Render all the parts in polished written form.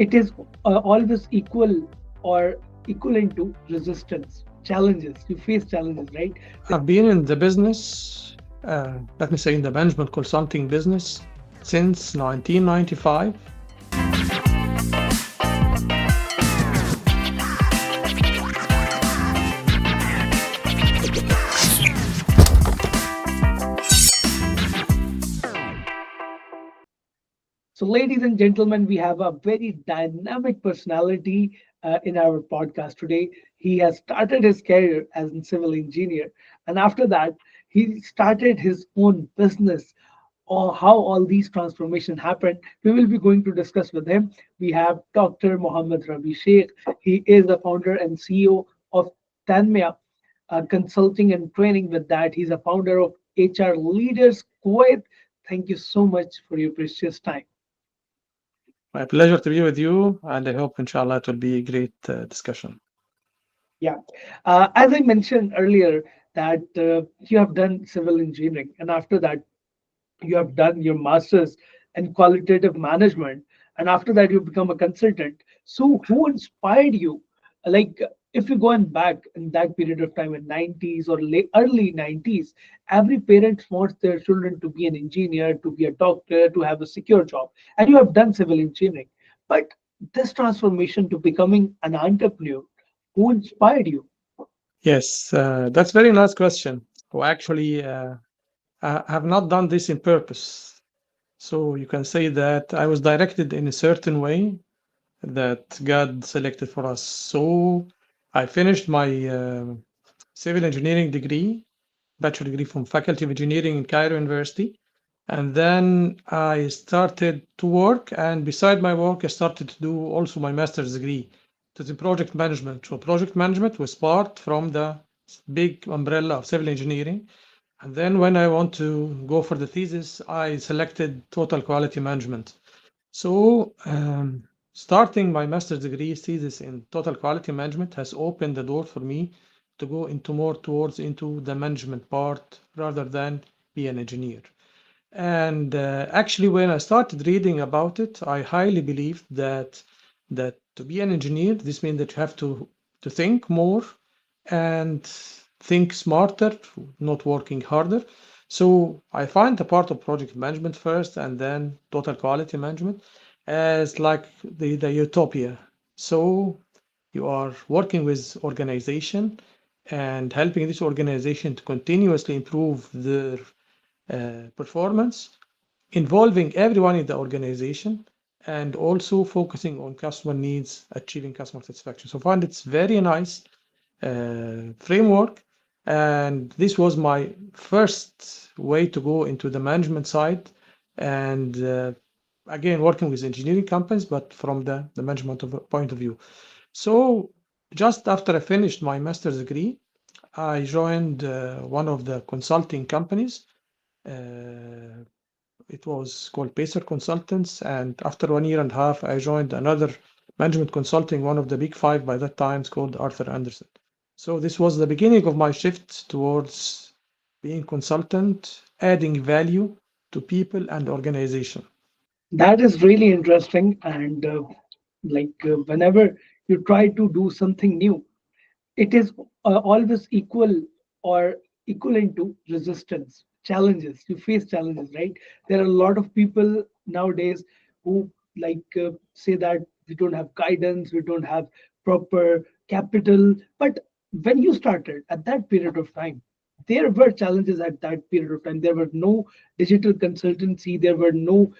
It is always equal or equivalent to resistance, challenges. You face challenges, right? I've been in the business, let me say in the management consulting business since 1995. So, ladies and gentlemen, we have a very dynamic personality in our podcast today. He has started his career as a civil engineer, and after that, he started his own business. Or how all these transformation happened, we will be going to discuss with him. We have Dr. Mohamed Rabie Elsheikh. He is the founder and CEO of Tanmyah Consulting and Training. With that, he's a founder of HR Leaders Kuwait. Thank you so much for your precious time. My pleasure to be with you, and I hope, inshallah, it will be a great discussion. Yeah. As I mentioned earlier, that you have done civil engineering, and after that, you have done your master's in qualitative management, and after that, you become a consultant. So, who inspired you? Like, if you're going back in that period of time in 90s or late, early 90s, every parent wants their children to be an engineer, to be a doctor, to have a secure job, and you have done civil engineering. But this transformation to becoming an entrepreneur, who inspired you? Yes, that's a very nice question. Well, actually, I have not done this in purpose. So you can say that I was directed in a certain way that God selected for us. So I finished my civil engineering degree, bachelor degree from Faculty of Engineering in Cairo University. And then I started to work, and beside my work, I started to do also my master's degree to the project management. So project management was part from the big umbrella of civil engineering. And then when I want to go for the thesis, I selected total quality management. So starting my master's degree thesis in total quality management has opened the door for me to go into more towards into the management part rather than be an engineer. And actually, when I started reading about it, I highly believed that to be an engineer, this means that you have to think more and think smarter, not working harder. So I find the part of project management first and then total quality management as like the utopia. So you are working with organization and helping this organization to continuously improve their performance, involving everyone in the organization, and also focusing on customer needs, achieving customer satisfaction. So I find it's very nice framework, and this was my first way to go into the management side, and again working with engineering companies, but from the management point of view. So just after I finished my master's degree, I joined one of the consulting companies. Uh, it was called Pacer Consultants, and after 1 year and a half, I joined another management consulting, one of the big five by that time, it's called Arthur Anderson. So this was the beginning of my shift towards being consultant, adding value to people and organization. That is really interesting. And whenever you try to do something new, it is always equal or equivalent to resistance, challenges. You face challenges, right? There are a lot of people nowadays who say that we don't have guidance, we don't have proper capital. But when you started at that period of time, there were challenges at that period of time. There were no digital consultancy, there were no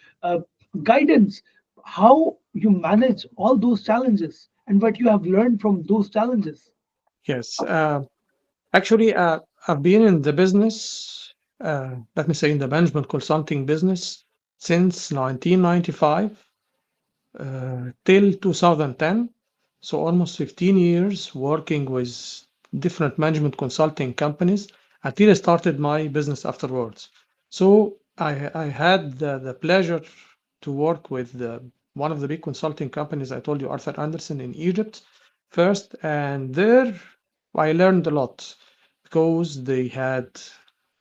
guidance. How you manage all those challenges and what you have learned from those challenges? Yes, actually, I've been in the business, let me say in the management consulting business since 1995 till 2010. So almost 15 years working with different management consulting companies until I started my business afterwards. So I had the pleasure to work with one of the big consulting companies I told you, Arthur Anderson in Egypt first. And there I learned a lot because they had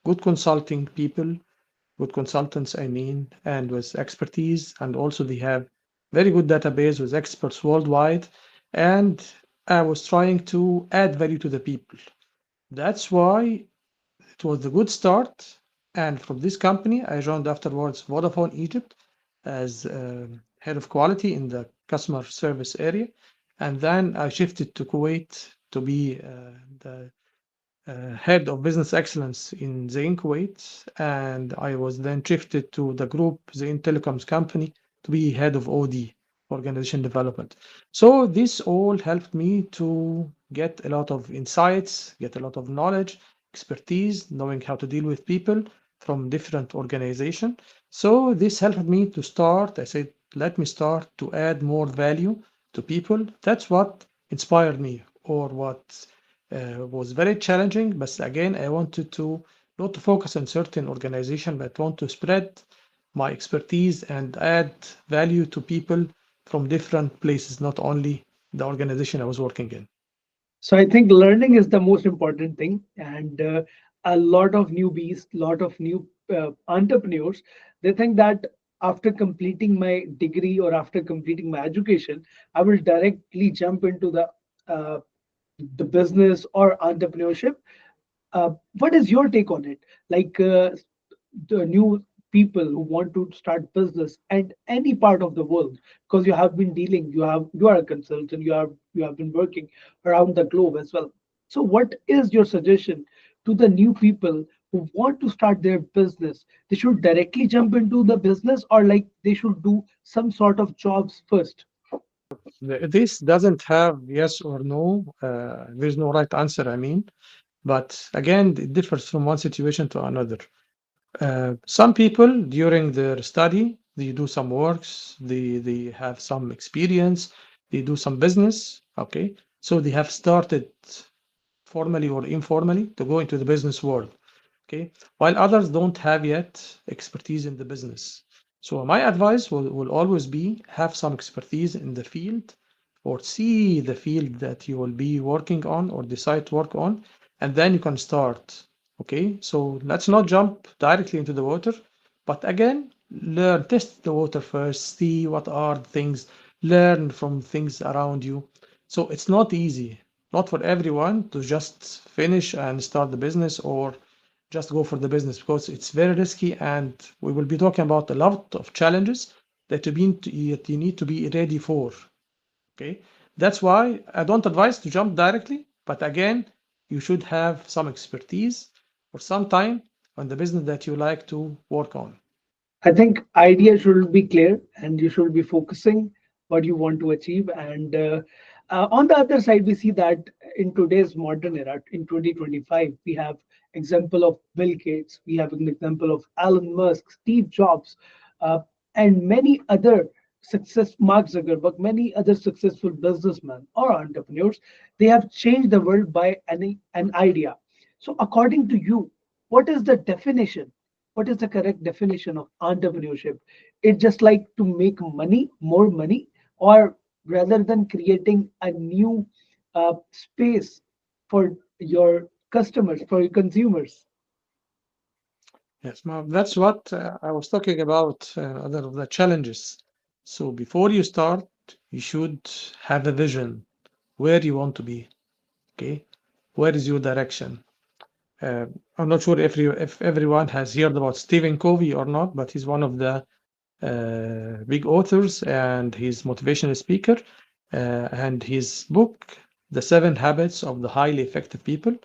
good consulting people, good consultants, I mean, and with expertise. And also they have very good database with experts worldwide, and I was trying to add value to the people. That's why it was a good start. And from this company, I joined afterwards Vodafone Egypt as head of quality in the customer service area. And then I shifted to Kuwait to be the head of business excellence in Zain Kuwait, and I was then shifted to the group Zain Telecoms company to be head of OD, organization development. So this all helped me to get a lot of insights, get a lot of knowledge, expertise, knowing how to deal with people from different organizations. So this helped me to start. I said, let me start to add more value to people. That's what inspired me, or what was very challenging. But again, I wanted to not to focus on certain organization, but want to spread my expertise and add value to people from different places, not only the organization I was working in. So I think learning is the most important thing, and a lot of newbies, lot of new entrepreneurs, they think that after completing my degree or after completing my education, I will directly jump into uh, the business or entrepreneurship. What is your take on it? Like the new people who want to start business and any part of the world, because you have been dealing, you are a consultant, you have been working around the globe as well. So what is your suggestion to the new people who want to start their business? They should directly jump into the business, or like they should do some sort of jobs first? This doesn't have yes or no. There's no right answer, I mean. But again, it differs from one situation to another. Some people during their study, they do some works, they have some experience, they do some business, okay? So they have started formally or informally to go into the business world, okay? While others don't have yet expertise in the business. So my advice will always be have some expertise in the field, or see the field that you will be working on or decide to work on, and then you can start. Okay, so let's not jump directly into the water, but again, learn, test the water first, see what are the things, learn from things around you. So it's not easy, not for everyone to just finish and start the business, or just go for the business, because it's very risky, and we will be talking about a lot of challenges that you need to be ready for. Okay, that's why I don't advise to jump directly, but again, you should have some expertise or some time on the business that you like to work on. I think idea should be clear, and you should be focusing what you want to achieve. And on the other side, we see that in today's modern era, in 2025, we have example of Bill Gates, we have an example of Elon Musk, Steve Jobs, uh, and many other Mark Zuckerberg, many other successful businessmen or entrepreneurs. They have changed the world by an idea. So, according to you, what is the definition? What is the correct definition of entrepreneurship? It's just like to make money, more money, or rather than creating a new space for your customers, for your consumers. Yes, now that's what I was talking about, other of the challenges. So before you start, you should have a vision where you want to be. Okay, where is your direction? Uh, I'm not sure if everyone has heard about Stephen Covey or not, but he's one of the big authors, and he's motivational speaker. And his book, The Seven Habits of the Highly Effective People.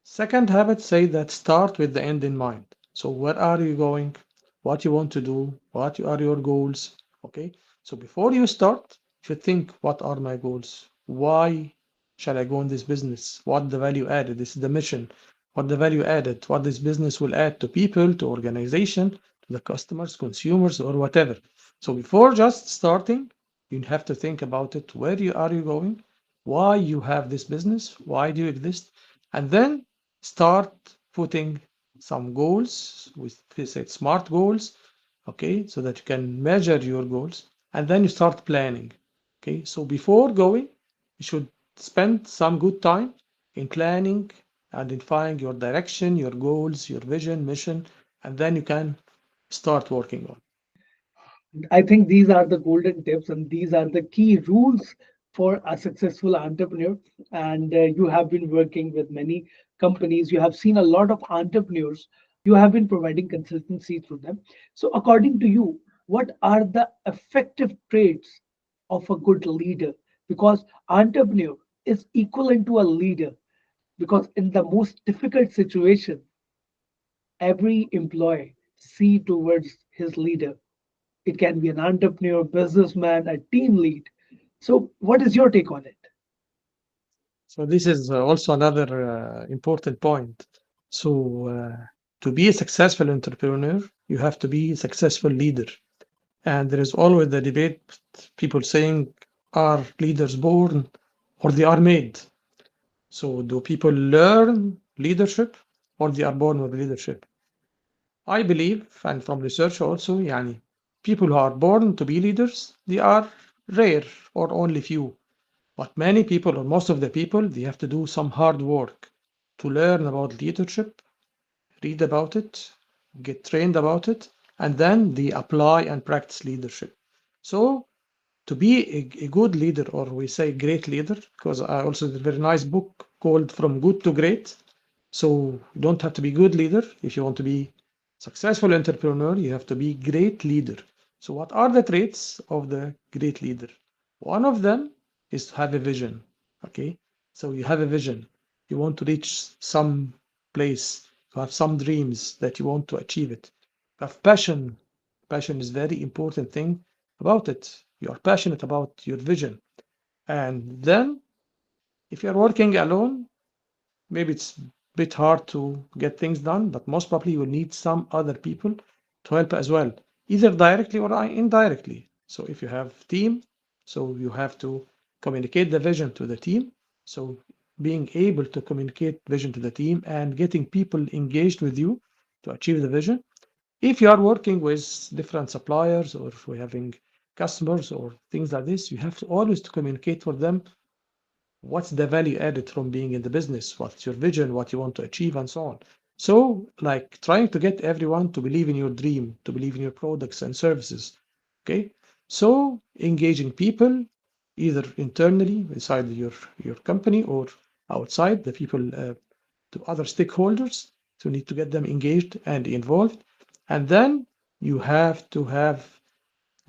Second habit say that start with the end in mind. So where are you going? What you want to do? Are your goals? Okay. So before you start, you should think, what are my goals? Why shall I go in this business? What the value added? This is the mission. What the value added? What this business will add to people, to organization, to the customers, consumers, or whatever. So before just starting, you have to think about it. Where you are you going? Why you have this business? Why do you exist? And then start putting some goals with, say, smart goals, okay, so that you can measure your goals, and then you start planning. Okay, so before going, you should spend some good time in planning, identifying your direction, your goals, your vision, mission, and then you can start working on. I think these are the golden tips and these are the key rules for a successful entrepreneur. And you have been working with many companies, you have seen a lot of entrepreneurs, you have been providing consultancy through them. So, according to you, what are the effective traits of a good leader? Because entrepreneur is equivalent to a leader, because in the most difficult situation, every employee see towards his leader. It can be an entrepreneur, businessman, a team lead. So, what is your take on it? So this is also another important point. So to be a successful entrepreneur, you have to be a successful leader. And there is always the debate, people saying, are leaders born or they are made? So do people learn leadership or they are born with leadership? I believe, and from research also, يعني, people who are born to be leaders, they are rare or only few. But many people, or most of the people, they have to do some hard work to learn about leadership, read about it, get trained about it, and then they apply and practice leadership. So to be a good leader, or we say great leader, because I also did a very nice book called From Good to Great. So you don't have to be good leader. If you want to be successful entrepreneur, you have to be great leader. So what are the traits of the great leader? One of them is to have a vision. Okay. So you have a vision. You want to reach some place. You have some dreams that you want to achieve it. You have passion. Passion is very important thing about it. You are passionate about your vision. And then if you're working alone, maybe it's a bit hard to get things done, but most probably you will need some other people to help as well, either directly or indirectly. So if you have team, so you have to communicate the vision to the team. So being able to communicate vision to the team and getting people engaged with you to achieve the vision. If you are working with different suppliers or if we're having customers or things like this, you have to always to communicate for them what's the value added from being in the business, what's your vision, what you want to achieve, and so on. So, like trying to get everyone to believe in your dream, to believe in your products and services. Okay. So, engaging people either internally inside your company or outside the people to other stakeholders. So, you need to get them engaged and involved. And then you have to have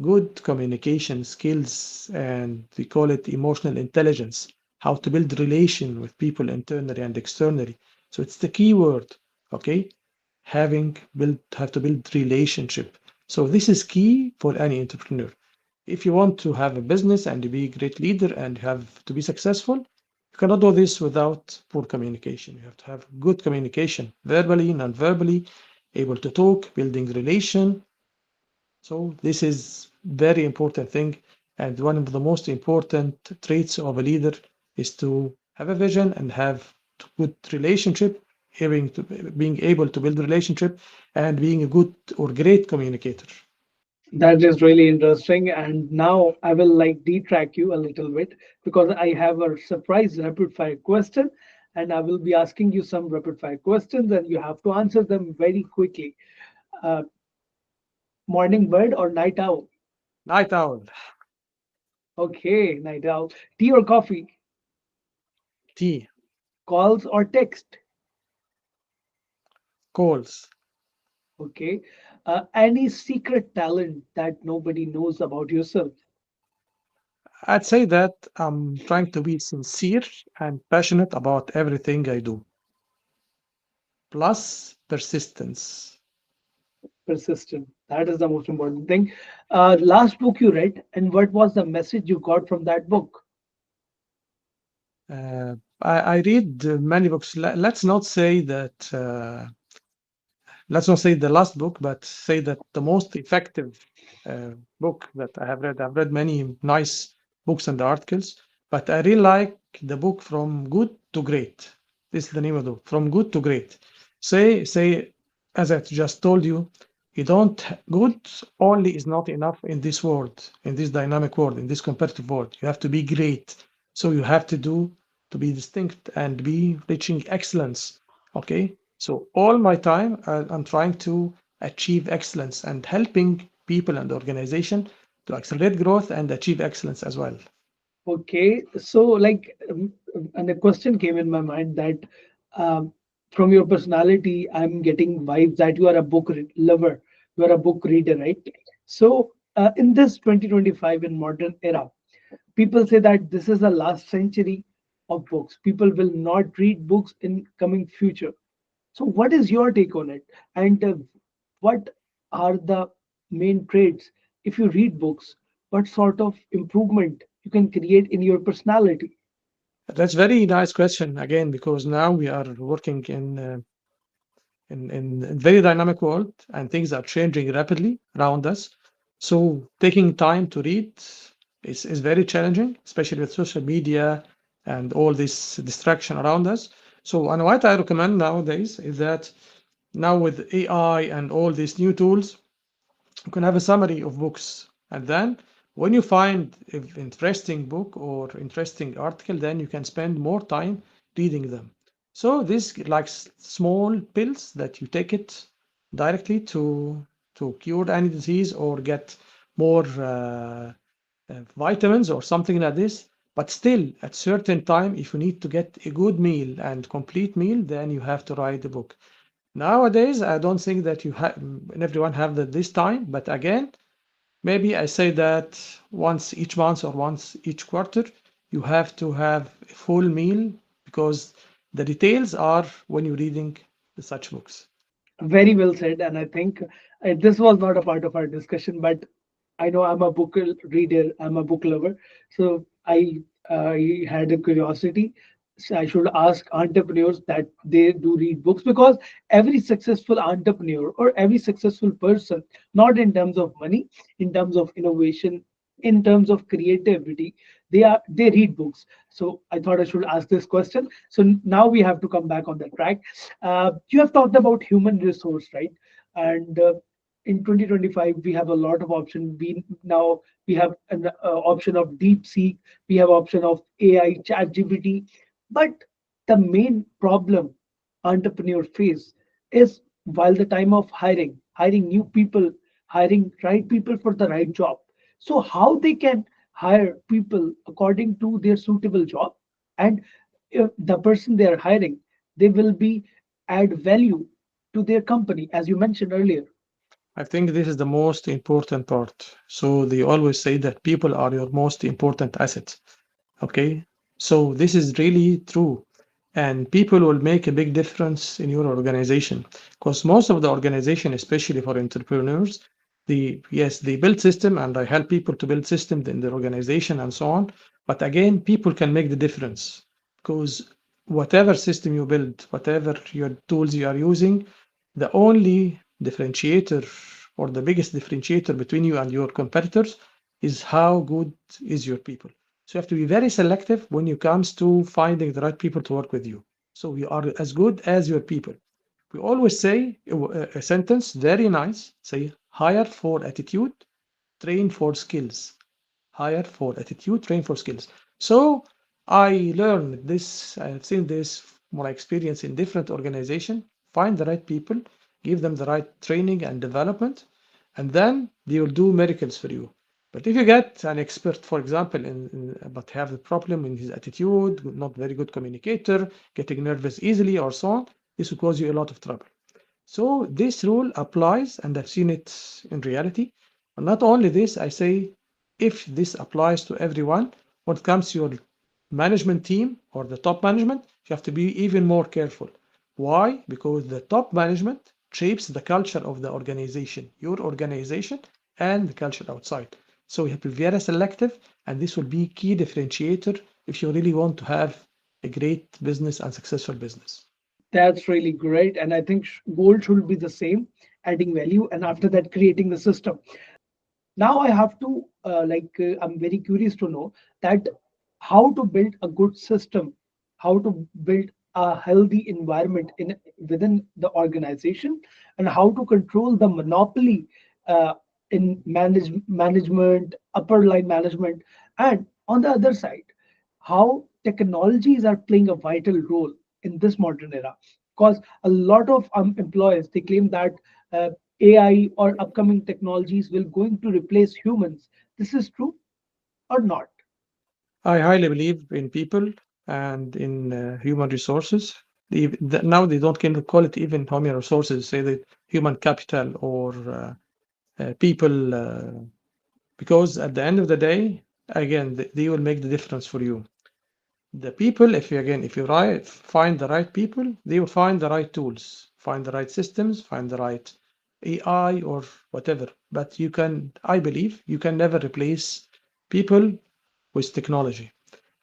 good communication skills, and we call it emotional intelligence, how to build relation with people internally and externally. So it's the key word. Okay. Have to build relationship. So this is key for any entrepreneur. If you want to have a business and to be a great leader and have to be successful, you cannot do this without poor communication. You have to have good communication, verbally, non-verbally, able to talk, building relation. So this is very important thing, and one of the most important traits of a leader is to have a vision and have good relationship, being able to build relationship and being a good or great communicator. That is really interesting. And now I will like detrack you a little bit because I have a surprise rapid fire question. And I will be asking you some rapid fire questions and you have to answer them very quickly. Uh, Morning bird or night owl? Night owl, Okay, night owl. Tea or coffee? tea, Calls or text? calls. Okay. Any secret talent that nobody knows about yourself? I'd say that I'm trying to be sincere and passionate about everything I do, plus persistence. Persistent. That is the most important thing. Last book you read, and what was the message you got from that book? I read many books. Let's not say the last book, but say that the most effective book that I have read. I've read many nice books and articles, but I really like the book From Good to Great. This is the name of the book, From Good to Great. Say, as I just told you, you don't good only is not enough in this world, in this dynamic world, in this competitive world. You have to be great. So you have to be distinct and be reaching excellence. Okay. So all my time, I'm trying to achieve excellence and helping people and organization to accelerate growth and achieve excellence as well. Okay, so like, and a question came in my mind that um, from your personality, I'm getting vibes that you are a lover, you are a book reader, right? So, in this 2025 in modern era, people say that this is the last century of books. People will not read books in coming future. So, what is your take on it? And what are the main traits if you read books? What sort of improvement you can create in your personality? That's very nice question again, because now we are working in a very dynamic world and things are changing rapidly around us. So taking time to read is very challenging, especially with social media and all this distraction around us. So, and what I recommend nowadays is that now with AI and all these new tools, you can have a summary of books, and then when you find an interesting book or interesting article, then you can spend more time reading them. So this like small pills that you take it directly to cure any disease or get more vitamins or something like this. But still, at certain time, if you need to get a good meal and complete meal, then you have to write the book. Nowadays, I don't think that you have everyone have that this time, but again, maybe I say that once each month or once each quarter, you have to have a full meal because the details are when you're reading such books. Very well said. And I think this was not a part of our discussion, but I know I'm a book reader, I'm a book lover. So I had a curiosity. So I should ask entrepreneurs that they do read books, because every successful entrepreneur or every successful person, not in terms of money, in terms of innovation, in terms of creativity, they read books. So I thought I should ask this question. So now we have to come back on the track. You have talked about human resource, right? And in 2025, we have a lot of options. We have an option of DeepSeek, we have option of AI, ChatGPT, but the main problem entrepreneurs face is while the time of hiring new people, hiring right people for the right job. So how they can hire people according to their suitable job, and if the person they are hiring, they will be add value to their company, as you mentioned earlier. I think this is the most important part. So they always say that people are your most important asset. Okay, so this is really true. And people will make a big difference in your organization because most of the organization, especially for entrepreneurs, yes, they build system and I help people to build systems in their organization and so on. But again, people can make the difference because whatever system you build, whatever your tools you are using, the only differentiator or the biggest differentiator between you and your competitors is how good is your people. So you have to be very selective when it comes to finding the right people to work with you. So you are as good as your people. We always say a sentence, very nice, say, hire for attitude, train for skills. Hire for attitude, train for skills. So I learned this, I've seen this from my experience in different organizations. Find the right people, give them the right training and development, and then they will do miracles for you. But if you get an expert, for example, but have a problem in his attitude, not very good communicator, getting nervous easily or so on, this will cause you a lot of trouble. So this rule applies, and I've seen it in reality. And not only this, I say if this applies to everyone, when it comes to your management team or the top management, you have to be even more careful. Why? Because the top management shapes the culture of the organization, your organization, and the culture outside. So you have to be very selective, and this will be key differentiator if you really want to have a great business and successful business. That's really great. And I think goal should be the same, adding value, and after that, creating the system. Now I have to I'm very curious to know that how to build a good system, how to build a healthy environment in within the organization, and how to control the monopoly uh, in management, upper line management, and on the other side, how technologies are playing a vital role in this modern era. Because a lot of employers, they claim that uh, AI or upcoming technologies will going to replace humans. This is true or not? I highly believe in people and in human resources. Now they don't call it even human resources, say that human capital or people, because at the end of the day, again, they will make the difference for you. The people, if you find the right people, they will find the right tools, find the right systems, find the right AI or whatever. But I believe, you can never replace people with technology.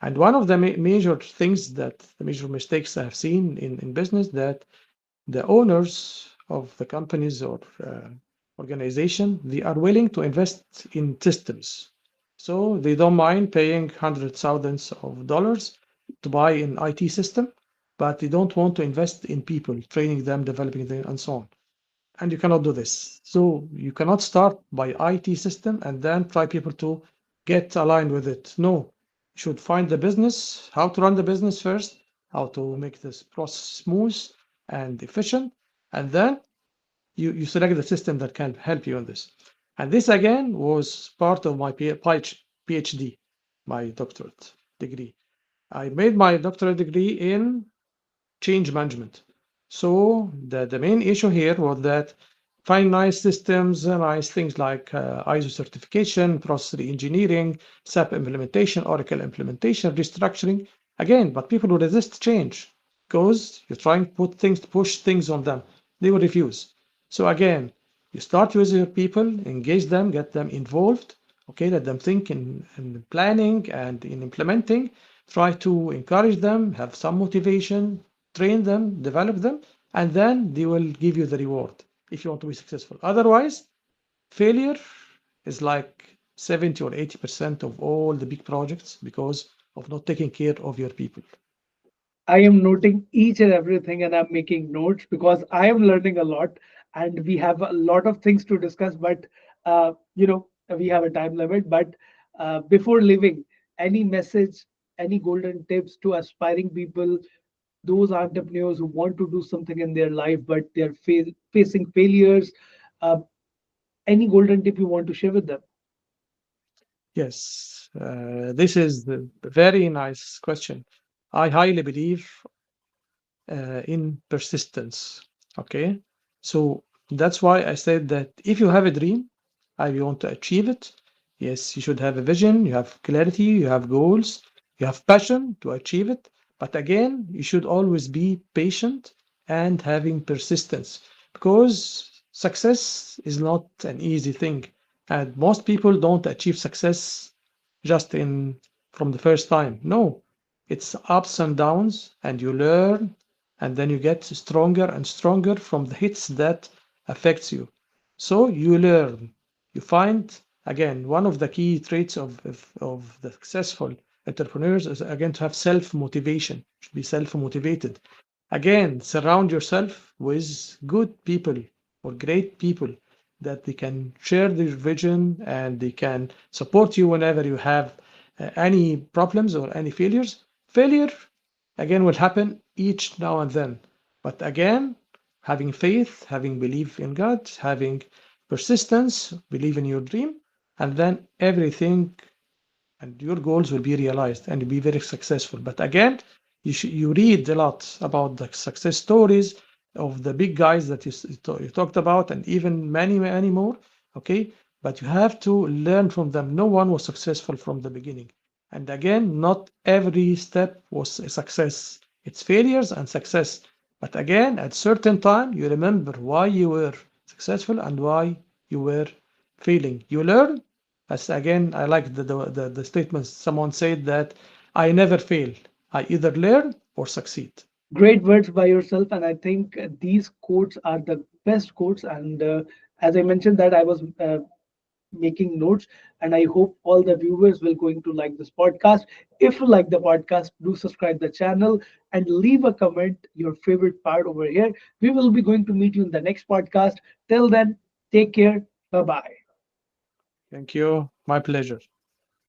And one of the major things the major mistakes I have seen in business, that the owners of the companies or organization, they are willing to invest in systems. So they don't mind paying hundreds thousands of dollars to buy an IT system, but they don't want to invest in people, training them, developing them, and so on. And you cannot do this. So you cannot start by IT system and then try people to get aligned with it. No, you should find the business, how to run the business first, how to make this process smooth and efficient, and then you select the system that can help you in this. And this again was part of my PhD, my doctorate degree. I made my doctorate degree in change management. So the main issue here was that find nice systems, nice things like ISO certification, process engineering, SAP implementation, Oracle implementation, restructuring. Again, but people will resist change because you're trying to push things on them. They will refuse. So again, you start with your people, engage them, get them involved. Okay, let them think in planning and in implementing. Try to encourage them, have some motivation, train them, develop them, and then they will give you the reward if you want to be successful. Otherwise, failure is like 70 or 80% of all the big projects because of not taking care of your people. I am noting each and everything and I'm making notes because I am learning a lot and we have a lot of things to discuss. But, we have a time limit. But before leaving, any message, any golden tips to aspiring people, those entrepreneurs who want to do something in their life, but they're facing failures? Uh, any golden tip you want to share with them? Yes, this is the very nice question. I highly believe in persistence. Okay, so that's why I said that if you have a dream and you want to achieve it, yes, you should have a vision, you have clarity, you have goals, you have passion to achieve it. But again, you should always be patient and having persistence because success is not an easy thing. And most people don't achieve success just in from the first time. No, it's ups and downs, and you learn, and then you get stronger and stronger from the hits that affects you. So you learn. You find again one of the key traits of the successful entrepreneurs is again to have self-motivation, should be self-motivated. Again, surround yourself with good people or great people that they can share their vision and they can support you whenever you have any problems or any failures. Failure again will happen each now and then. But again, having faith, having belief in God, having persistence, believe in your dream, and then everything and your goals will be realized and you'll be very successful. But again, you read a lot about the success stories of the big guys that you talked about, and even many more. Okay, but you have to learn from them. No one was successful from the beginning, and again, not every step was a success. It's failures and success. But again, at certain time, you remember why you were successful and why you were failing. You learn. As again, I like the statement someone said that I never fail. I either learn or succeed. Great words by yourself, and I think these quotes are the best quotes. And as I mentioned, that I was making notes, and I hope all the viewers will going to like this podcast. If you like the podcast, do subscribe the channel and leave a comment, your favorite part over here. We will be going to meet you in the next podcast. Till then, take care. Bye bye. Thank you. My pleasure.